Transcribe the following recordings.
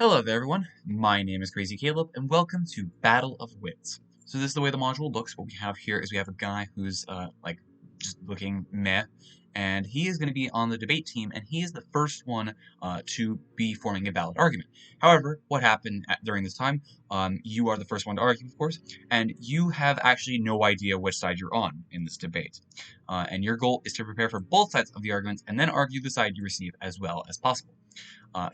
Hello there everyone, my name is Crazy Caleb, and welcome to Battle of Wits. So this is the way the module looks. What we have here is we have a guy who's just looking meh, and he is going to be on the debate team, and he is the first one to be forming a valid argument. However, what happened during this time, you are the first one to argue, of course, and you have actually no idea which side you're on in this debate. And your goal is to prepare for both sides of the arguments, and then argue the side you receive as well as possible.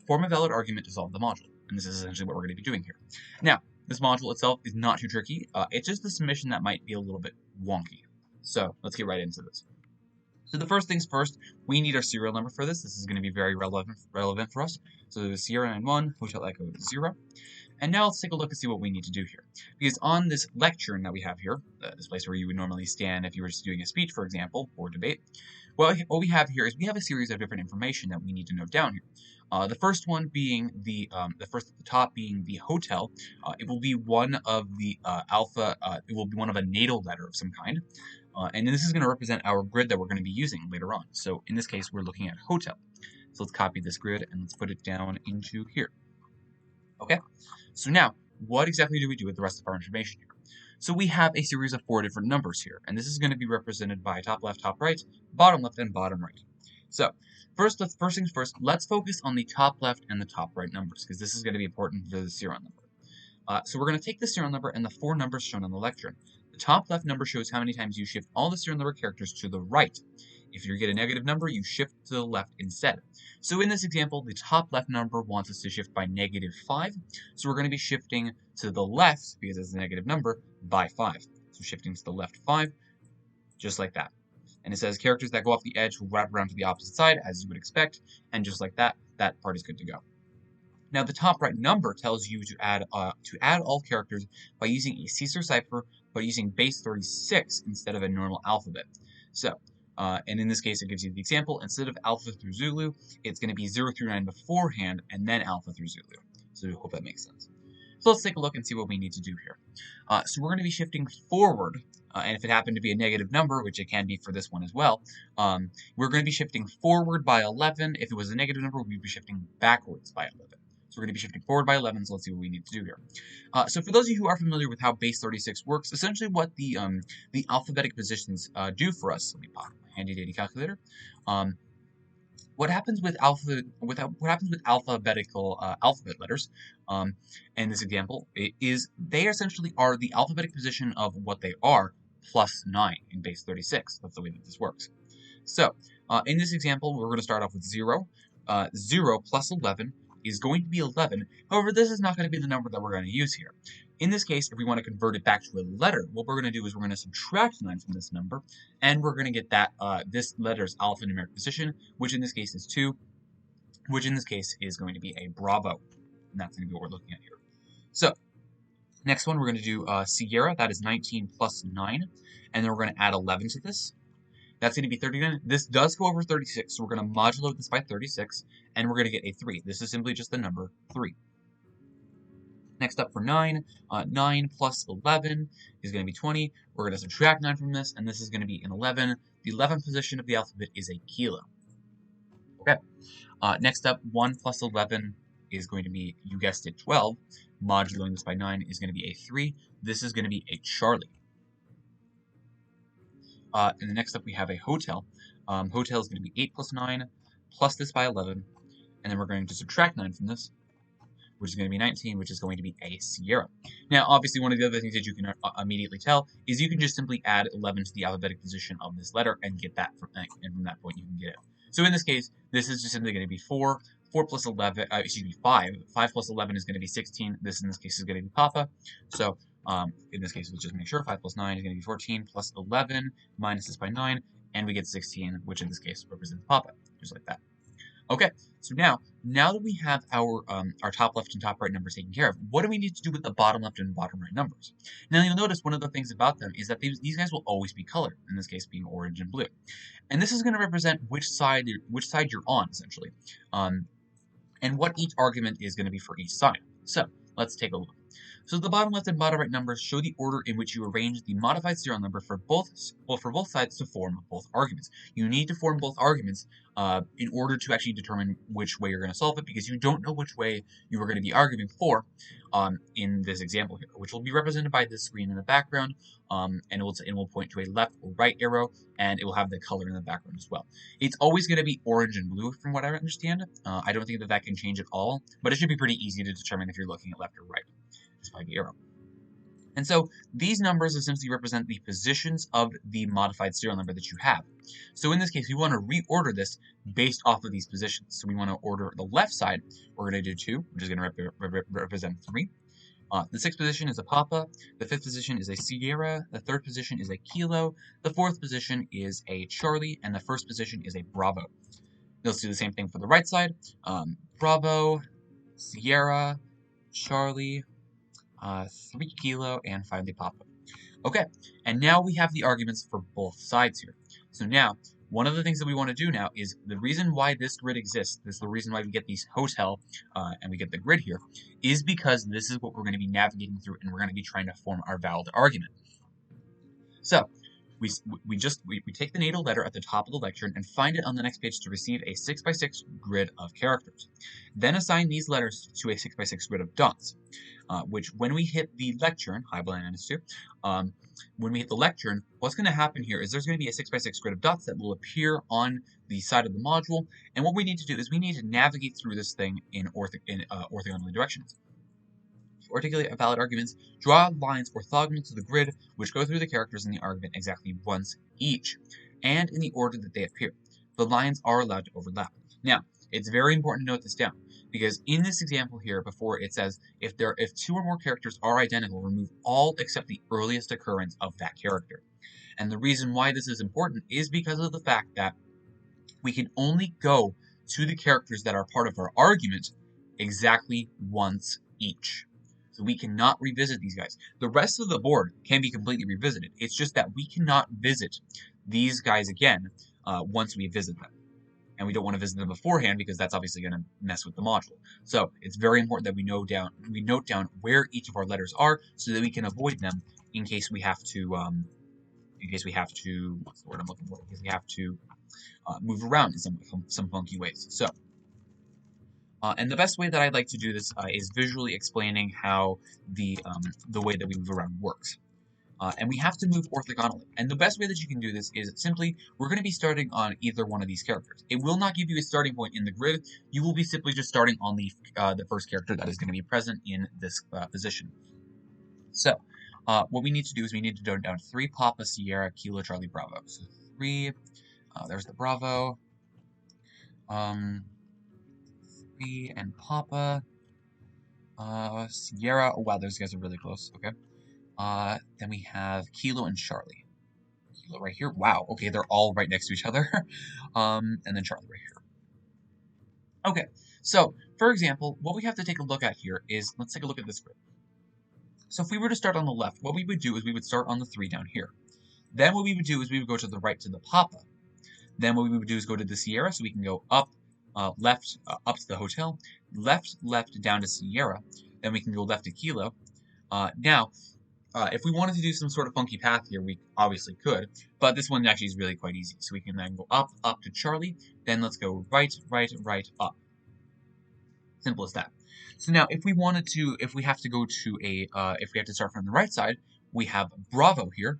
Form a valid argument to solve the module, and this is essentially what we're going to be doing here. Now, this module itself is not too tricky, it's just the submission that might be a little bit wonky. So, let's get right into this. So the first things first, we need our serial number for this. This is going to be very relevant for us. So there's Sierra 91, Hotel Echo 0. And now let's take a look and see what we need to do here. Because on this lectern that we have here, this place where you would normally stand if you were just doing a speech, for example, or debate, well, what we have here is we have a series of different information that we need to note down here. The first one being the first at the top being the hotel. It will be one of the alpha. It will be one of a natal letter of some kind, and this is going to represent our grid that we're going to be using later on. So in this case, we're looking at hotel. So let's copy this grid and let's put it down into here. Okay. So now, what exactly do we do with the rest of our information here? So we have a series of 4 different numbers here, and this is going to be represented by top left, top right, bottom left, and bottom right. So first things first, let's focus on the top left and the top right numbers, because this is going to be important for the serial number. So we're going to take the serial number and the 4 numbers shown on the lectern. The top left number shows how many times you shift all the serial number characters to the right. If you get a negative number, you shift to the left instead. So in this example, the top left number wants us to shift by -5. So we're going to be shifting to the left, because it's a negative number, by 5. So shifting to the left 5, just like that. And it says characters that go off the edge will wrap around to the opposite side, as you would expect. And just like that, that part is good to go. Now the top right number tells you to add all characters by using a Caesar cipher, but using base 36 instead of a normal alphabet. So, and in this case, it gives you the example. Instead of alpha through Zulu, it's going to be 0 through 9 beforehand, and then alpha through Zulu. So I hope that makes sense. So let's take a look and see what we need to do here. So we're going to be shifting forward, and if it happened to be a negative number, which it can be for this one as well, we're going to be shifting forward by 11. If it was a negative number, we'd be shifting backwards by 11. So we're going to be shifting forward by 11, so let's see what we need to do here. So for those of you who are familiar with how base 36 works, essentially what the alphabetic positions do for us, let me pop my handy dandy calculator. What happens with alphabetical alphabet letters, in this example, is they essentially are the alphabetic position of what they are plus 9 in base 36. That's the way that this works. So in this example, we're going to start off with 0. 0 plus 11 is going to be 11. However, this is not going to be the number that we're going to use here. In this case, if we want to convert it back to a letter, what we're going to do is we're going to subtract 9 from this number, and we're going to get that this letter's alphanumeric position, which in this case is 2, which in this case is going to be a Bravo. And that's going to be what we're looking at here. So, next one, we're going to do Sierra. That is 19 plus 9, and then we're going to add 11 to this. That's going to be 39. This does go over 36, so we're going to modulate this by 36, and we're going to get a 3. This is simply just the number 3. Next up for 9, 9 plus 11 is going to be 20. We're going to subtract 9 from this, and this is going to be an 11. The 11th position of the alphabet is a kilo. Okay. Next up, 1 plus 11 is going to be, you guessed it, 12. Modulating this by 9 is going to be a 3. This is going to be a Charlie. And the next up we have a hotel. Hotel is going to be 8 plus 9, plus this by 11, and then we're going to subtract 9 from this, which is going to be 19, which is going to be a Sierra. Now, obviously, one of the other things that you can immediately tell is you can just simply add 11 to the alphabetic position of this letter and get that, and from that point you can get it. So in this case, this is just simply going to be 4. 4 plus 11, 5. 5 plus 11 is going to be 16. This, in this case, is going to be Papa. So, in this case, we'll just make sure 5 plus 9 is going to be 14, plus 11, minus this by 9, and we get 16, which in this case represents Papa, just like that. Okay, so now that we have our top left and top right numbers taken care of, what do we need to do with the bottom left and bottom right numbers? Now you'll notice one of the things about them is that these guys will always be colored, in this case being orange and blue. And this is going to represent which side you're on, essentially. And what each argument is going to be for each side. So let's take a look. So the bottom left and bottom right numbers show the order in which you arrange the modified serial number for both sides to form both arguments. You need to form both arguments in order to actually determine which way you're going to solve it, because you don't know which way you are going to be arguing for in this example here, which will be represented by this screen in the background, and it will point to a left or right arrow, and it will have the color in the background as well. It's always going to be orange and blue from what I understand. I don't think that can change at all, but it should be pretty easy to determine if you're looking at left or right, just by the arrow. And so these numbers essentially represent the positions of the modified serial number that you have. So in this case, we want to reorder this based off of these positions. So we want to order the left side, we're going to do 2, which is going to represent 3. The 6th position is a Papa, the 5th position is a Sierra, the 3rd position is a Kilo, the 4th position is a Charlie, and the 1st position is a Bravo. Let's do the same thing for the right side. Bravo, Sierra, Charlie, 3 Kilo, and finally Papa. Okay, and now we have the arguments for both sides here. So now, one of the things that we want to do now is the reason why this grid exists, this is the reason why we get these hotel and we get the grid here, is because this is what we're going to be navigating through, and we're going to be trying to form our valid argument. So, we take the natal letter at the top of the lectern and find it on the next page to receive a 6x6 grid of characters. Then assign these letters to a 6x6 grid of dots, which when we hit the lectern, hi Blandis too, when we hit the lectern, what's going to happen here is there's going to be a 6x6 grid of dots that will appear on the side of the module, and what we need to do is we need to navigate through this thing in orthogonal directions. To articulate valid arguments, draw lines orthogonal to the grid, which go through the characters in the argument exactly once each, and in the order that they appear. The lines are allowed to overlap. Now, it's very important to note this down, because in this example here, before it says, if 2 or more characters are identical, remove all except the earliest occurrence of that character. And the reason why this is important is because of the fact that we can only go to the characters that are part of our argument exactly once each. So we cannot revisit these guys. The rest of the board can be completely revisited. It's just that we cannot visit these guys again once we visit them. And we don't want to visit them beforehand because that's obviously going to mess with the module. So it's very important that we note down where each of our letters are so that we can avoid them in case we have to what's the word I'm looking for? In case we have to move around in some funky ways. So. And the best way that I'd like to do this is visually explaining how the way that we move around works. And we have to move orthogonally. And the best way that you can do this is simply, we're going to be starting on either one of these characters. It will not give you a starting point in the grid. You will be simply just starting on the first character that is going to be present in this position. So, what we need to do is we need to go down 3 Papa, Sierra, Kilo, Charlie, Bravo. So 3, there's the Bravo. 3 and Papa, Sierra. Oh wow, those guys are really close. Okay. Then we have Kilo and Charlie. Kilo right here. Wow. Okay, they're all right next to each other. And then Charlie right here. Okay. So, for example, what we have to take a look at here is, let's take a look at this grid. So if we were to start on the left, what we would do is we would start on the 3 down here. Then what we would do is we would go to the right to the Papa. Then what we would do is go to the Sierra, so we can go up, left, up to the hotel, left, down to Sierra, then we can go left to Kilo. Now, if we wanted to do some sort of funky path here, we obviously could, but this one actually is really quite easy. So we can then go up to Charlie, then let's go right, up. Simple as that. So now, if we wanted to, if we have to go to if we have to start from the right side, we have Bravo here.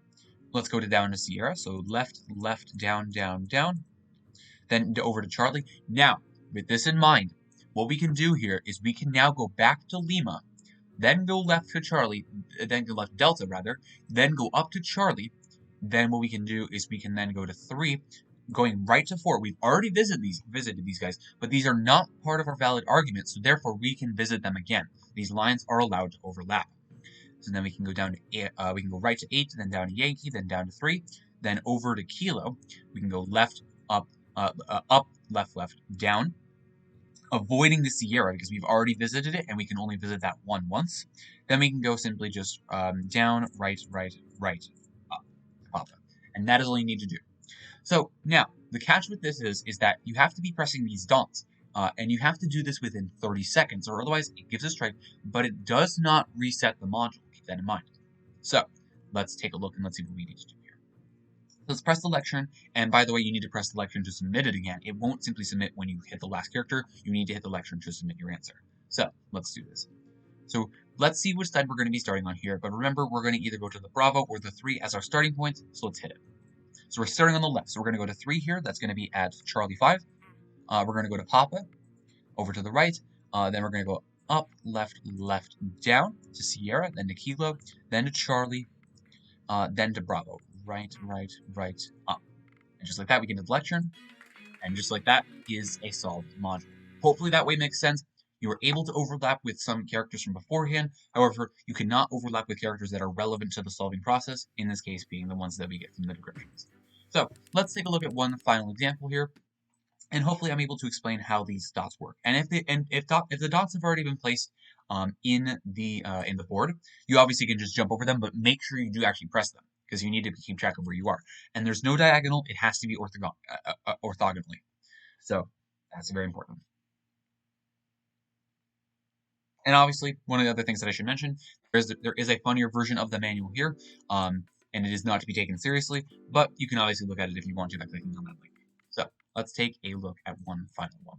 Let's go down to Sierra, so left, down, then over to Charlie. Now, with this in mind, what we can do here is we can now go back to Lima, then go left to Charlie, then go left Delta rather, then go up to Charlie. Then what we can do is we can then go to 3, going right to 4. We've already visited these guys, but these are not part of our valid argument, so therefore we can visit them again. These lines are allowed to overlap. So then we can go down to we can go right to 8, then down to Yankee, then down to 3, then over to Kilo. We can go left, up, left, down, avoiding the Sierra because we've already visited it and we can only visit that one once. Then we can go simply just down, right, up, Papa. And that is all you need to do. So now, the catch with this is that you have to be pressing these dots And you have to do this within 30 seconds, or otherwise it gives a strike, but it does not reset the module. Keep that in mind. So let's take a look and let's see what we need to do here. Let's press the lectern, and by the way, you need to press the lectern to submit it again. It won't simply submit when you hit the last character. You need to hit the lectern to submit your answer. So let's do this. So let's see which side we're going to be starting on here, but remember, we're going to either go to the Bravo or the 3 as our starting point, so let's hit it. So we're starting on the left, so we're going to go to 3 here. That's going to be at Charlie 5. We're going to go to Papa, over to the right. Then we're going to go up, left, left, down to Sierra, then to Kilo, then to Charlie, then to Bravo. Right, right, right, up. And just like that, we get to the lectern. And just like that is a solved module. Hopefully that way makes sense. You are able to overlap with some characters from beforehand. However, you cannot overlap with characters that are relevant to the solving process, in this case being the ones that we get from the descriptions. So let's take a look at one final example here. And hopefully I'm able to explain how these dots work. And if the dots have already been placed in the board, you obviously can just jump over them, but make sure you do actually press them, because you need to keep track of where you are. And there's no diagonal; it has to be orthogonally. So that's very important. And obviously, one of the other things that I should mention, there is a funnier version of the manual here, and it is not to be taken seriously, but you can obviously look at it if you want to by clicking on that link. So let's take a look at one final one.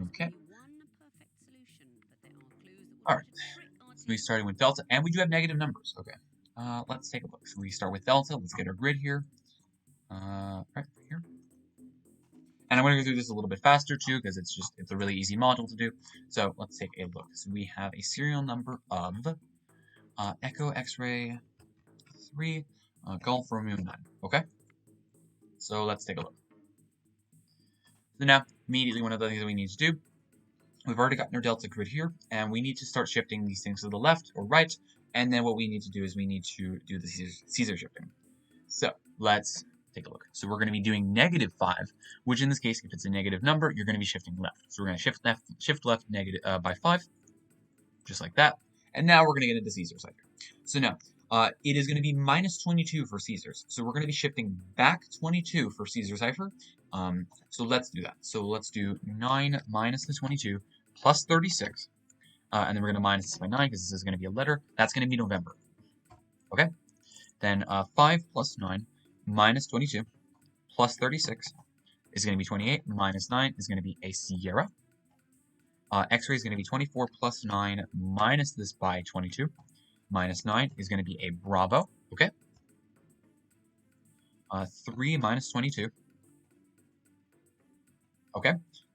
Okay. All right. So we started with delta, and we do have negative numbers. Okay. Let's take a look. So we start with delta. Let's get our grid here. Right here. And I'm going to go through this a little bit faster too, because it's a really easy module to do. So let's take a look. So we have a serial number of Echo X-ray 3, Golf Romeo 9. Okay. So let's take a look. So now, immediately, one of the things that we need to do, we've already gotten our delta grid here, and we need to start shifting these things to the left or right, and then what we need to do is we need to do the Caesar shifting. So let's take a look. So we're going to be doing -5, which in this case, if it's a negative number, you're going to be shifting left. So we're going to shift left negative by 5, just like that. And now we're going to get into Caesar cipher. So now, it is going to be -22 for Caesars. So we're going to be shifting back 22 for Caesar cipher. So let's do that. So let's do 9 minus the 22 plus 36. And then we're going to minus this by 9 because this is going to be a letter. That's going to be November. Okay? Then 5 plus 9 minus 22 plus 36 is going to be 28. Minus 9 is going to be a Sierra. X-ray is going to be 24 plus 9 minus this by 22. Minus 9 is going to be a Bravo. Okay? 3 minus 22. Okay?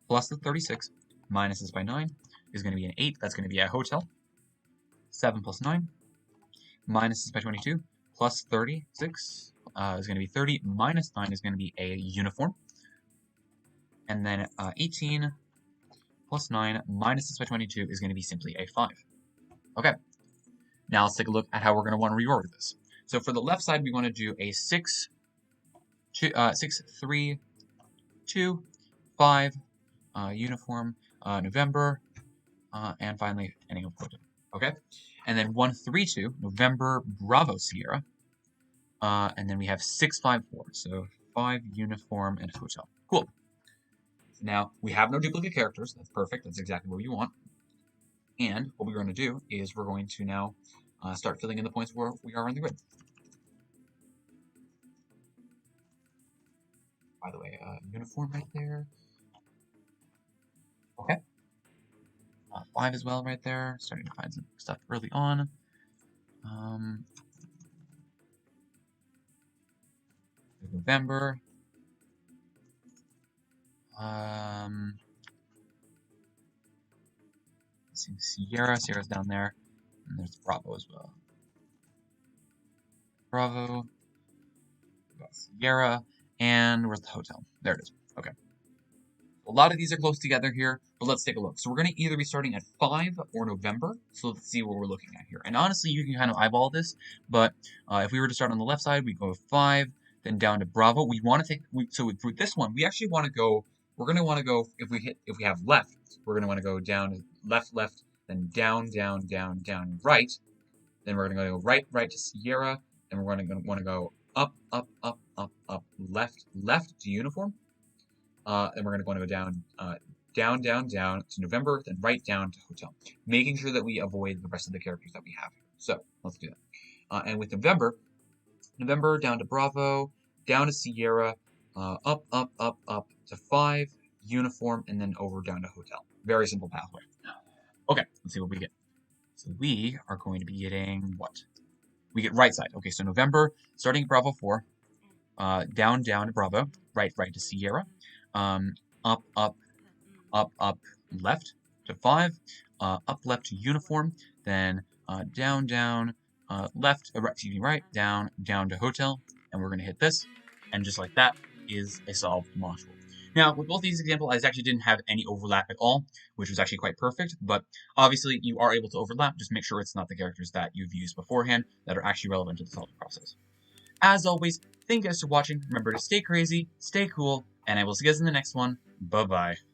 Plus the 36 minus this by 9 is going to be an 8. That's going to be a hotel. 7 plus 9 minus this by 22 plus 36 is going to be 30. Minus 9 is going to be a uniform. And then 18 plus 9 minus this by 22 is going to be simply a 5. Okay. Now let's take a look at how we're going to want to reorder this. So for the left side, we want to do a 6, 3, 2, 5, uniform, November, and finally ending up with okay? And then 1, 3, 2, November, Bravo, Sierra. And then we have 6, 5, 4. So 5, uniform, and hotel. Cool. Now, we have no duplicate characters. That's perfect. That's exactly what we want. And what we're going to do is we're going to now start filling in the points where we are on the grid. By the way, uniform right there. Okay. 5 as well right there. Starting to find some stuff early on. November. Sierra. Sierra's down there. And there's Bravo as well. Bravo. We got Sierra. And where's the hotel? There it is. Okay. A lot of these are close together here, but let's take a look. So we're going to either be starting at 5 or November. So let's see what we're looking at here. And honestly, you can kind of eyeball this, but if we were to start on the left side, we go 5, then down to Bravo. We want to take, so for this one, we actually want to go, we're going to want to go, if we have left, we're going to want to go down left, left, then down, down, down, down, right. Then we're going to go right, right to Sierra. Then we're going to want to go up, up, up, up, up, left, left to uniform. And we're going to want to go down, down, down, down to November, then right down to hotel, making sure that we avoid the rest of the characters that we have here. So let's do that. And with November down to Bravo, down to Sierra, up, up, up, up to 5, uniform, and then over down to hotel. Very simple pathway. Okay, let's see what we get. So we are going to be getting what? We get right side. Okay, so November, starting at Bravo 4, down, down to Bravo, right, right to Sierra, up, up, up, up, left to 5, up, left to uniform, then down, down, left, excuse me, right, down, down to hotel, and we're going to hit this, and just like that is a solved module. Now, with both these examples, I actually didn't have any overlap at all, which was actually quite perfect, but obviously you are able to overlap, just make sure it's not the characters that you've used beforehand that are actually relevant to the solving process. As always, thank you guys for watching, remember to stay crazy, stay cool, and I will see you guys in the next one. Bye-bye.